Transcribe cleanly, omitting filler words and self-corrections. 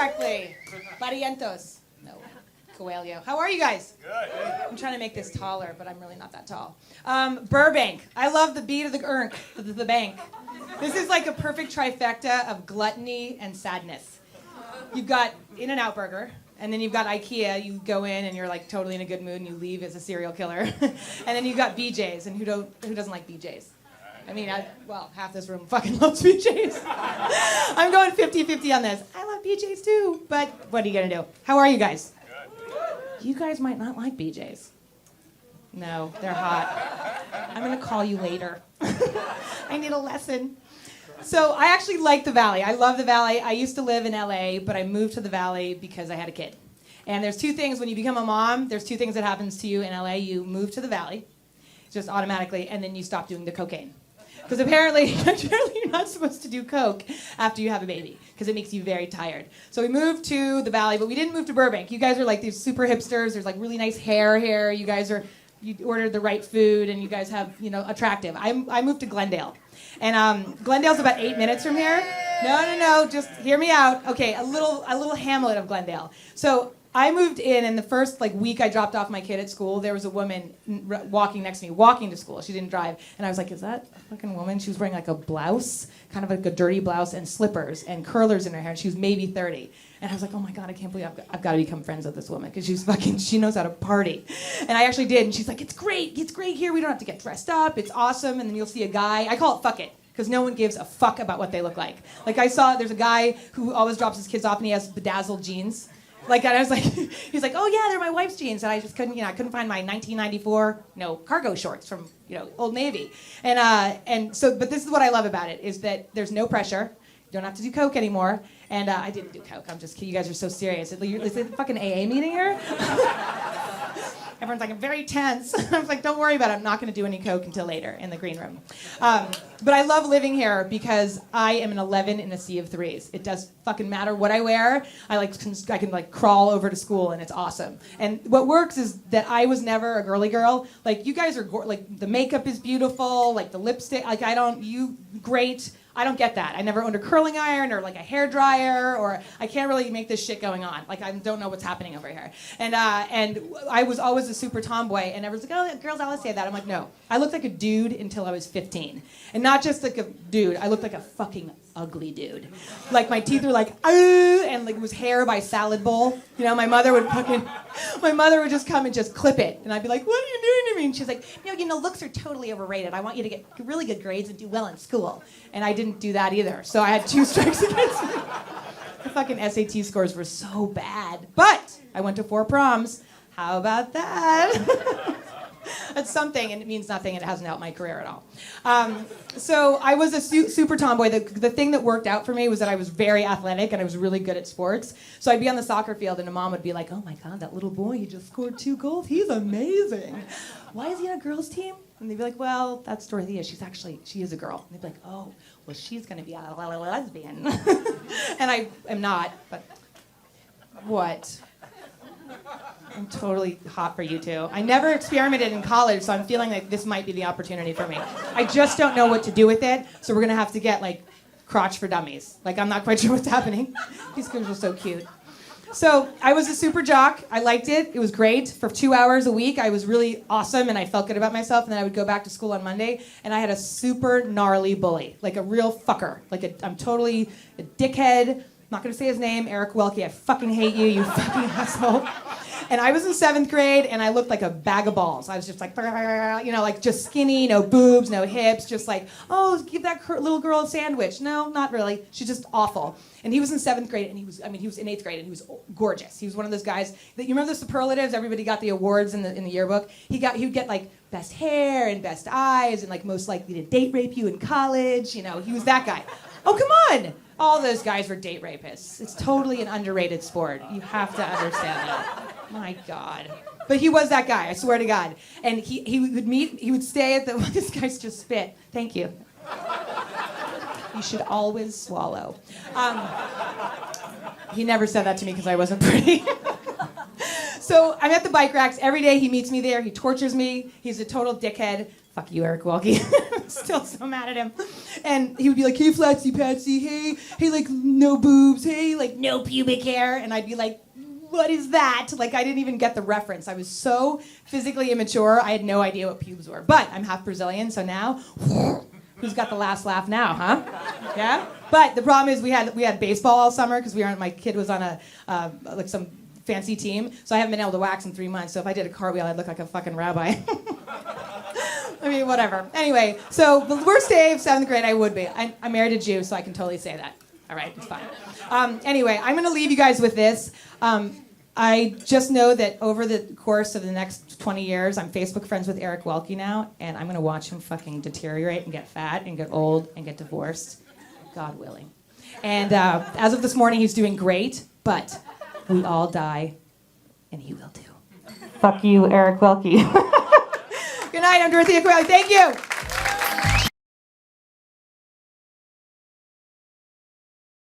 correctly. Barrientos. No. Coelho. How are you guys? Good. I'm trying to make this taller, but I'm really not that tall. Burbank. I love the beat of the bank. This is like a perfect trifecta of gluttony and sadness. You've got In-N-Out Burger, and then you've got IKEA. You go in and you're like totally in a good mood, and you leave as a serial killer. And then you've got BJ's, and who doesn't like BJ's? I mean, half this room fucking loves BJ's. I'm going 50-50 on this. I love BJ's too, but what are you gonna do? How are you guys? Good. You guys might not like BJ's. No, they're hot. I'm gonna call you later. I need a lesson. So I actually like the Valley. I love the Valley. I used to live in LA, but I moved to the Valley because I had a kid. And there's two things when you become a mom. There's two things that happens to you in LA. You move to the Valley, just automatically, and then you stop doing the cocaine. Because apparently you're not supposed to do coke after you have a baby, because it makes you very tired. So we moved to the Valley, but we didn't move to Burbank. You guys are like these super hipsters. There's like really nice hair here. You ordered the right food, and you guys have, attractive. I moved to Glendale. And Glendale's about 8 minutes from here. No, just hear me out. Okay, a little hamlet of Glendale. So I moved in, and the first week I dropped off my kid at school, there was a woman walking next to me, walking to school. She didn't drive. And I was like, is that a fucking woman? She was wearing like a blouse, kind of like a dirty blouse, and slippers and curlers in her hair. And she was maybe 30. And I was like, oh my God, I can't believe I've got to become friends with this woman, because she knows how to party. And I actually did. And she's like, it's great here. We don't have to get dressed up. It's awesome. And then you'll see a guy. I call it fuck it, because no one gives a fuck about what they look like. Like there's a guy who always drops his kids off, and he has bedazzled jeans. And I was like, he's like, oh yeah, they're my wife's jeans. And I just couldn't find my 1994, cargo shorts from, Old Navy. But this is what I love about it, is that there's no pressure. You don't have to do coke anymore. And I didn't do coke. I'm just kidding. You guys are so serious. Is it a fucking AA meeting here? Everyone's like, I'm very tense. I was like, don't worry about it. I'm not going to do any coke until later in the green room. But I love living here because I am an 11 in a sea of threes. It does fucking matter what I wear. I can crawl over to school, and it's awesome. And what works is that I was never a girly girl. Like, you guys are the makeup is beautiful. Like the lipstick. Great. I don't get that. I never owned a curling iron or a hair dryer, or I can't really make this shit going on. I don't know what's happening over here. And I was always a super tomboy, and everyone's like, oh, girls always say that. I'm like, no. I looked like a dude until I was 15. And not just like a dude. I looked like a fucking ugly dude. My teeth were and it was hair by salad bowl. My mother would just come and just clip it. And I'd be like, what are you doing to me? And she's like, looks are totally overrated. I want you to get really good grades and do well in school. And I didn't do that either. So I had 2 strikes against me. The fucking SAT scores were so bad. But I went to 4 proms. How about that? That's something, and it means nothing, and it hasn't helped my career at all. So I was a super tomboy. The thing that worked out for me was that I was very athletic, and I was really good at sports. So I'd be on the soccer field, and a mom would be like, oh my God, that little boy, he just scored 2 goals. He's amazing. Why is he on a girls' team? And they'd be like, well, that's Dorothea. She is a girl. And they'd be like, oh, well, she's going to be a lesbian. And I am not, but what? I'm totally hot for you two. I never experimented in college, so I'm feeling like this might be the opportunity for me. I just don't know what to do with it, so we're gonna have to get crotch for dummies. I'm not quite sure what's happening. These girls are so cute. So I was a super jock. I liked it. It was great. For 2 hours a week, I was really awesome, and I felt good about myself. And then I would go back to school on Monday, and I had a super gnarly bully, a real fucker. I'm totally a dickhead. I'm not gonna say his name, Eric Welke. I fucking hate you, you fucking asshole. And I was in 7th grade, and I looked like a bag of balls. I was just just skinny, no boobs, no hips, just oh, give that little girl a sandwich. No, not really. She's just awful. And he was in 7th grade, and he was in 8th grade, and he was gorgeous. He was one of those guys that, you remember the superlatives? Everybody got the awards in the yearbook. He would get best hair and best eyes, and most likely to date rape you in college. He was that guy. Oh, come on. All those guys were date rapists. It's totally an underrated sport. You have to understand that. My God. But he was that guy, I swear to God. And he would stay at this guy's just spit. Thank you. You should always swallow. He never said that to me because I wasn't pretty. So I'm at the bike racks. Every day he meets me there. He tortures me. He's a total dickhead. Fuck you, Eric Welke. I'm still so mad at him. And he would be like, hey, Flatsy Patsy, hey, like, no boobs, hey, like, no pubic hair. And I'd be like, what is that? Like, I didn't even get the reference. I was so physically immature, I had no idea what pubes were. But I'm half Brazilian, so now, who's got the last laugh now, huh? Yeah? But the problem is we had baseball all summer because my kid was on like some fancy team, so I haven't been able to wax in 3 months. So if I did a cartwheel, I'd look like a fucking rabbi. I mean, whatever. Anyway, so the worst day of 7th grade, I would be. I married a Jew, so I can totally say that. All right, it's fine. Anyway, I'm going to leave you guys with this. I just know that over the course of the next 20 years, I'm Facebook friends with Eric Welke now, and I'm going to watch him fucking deteriorate and get fat and get old and get divorced, God willing. And as of this morning, he's doing great, but we all die, and he will too. Fuck you, Eric Welke. Good night, I'm Dorothea Coelho. Thank you.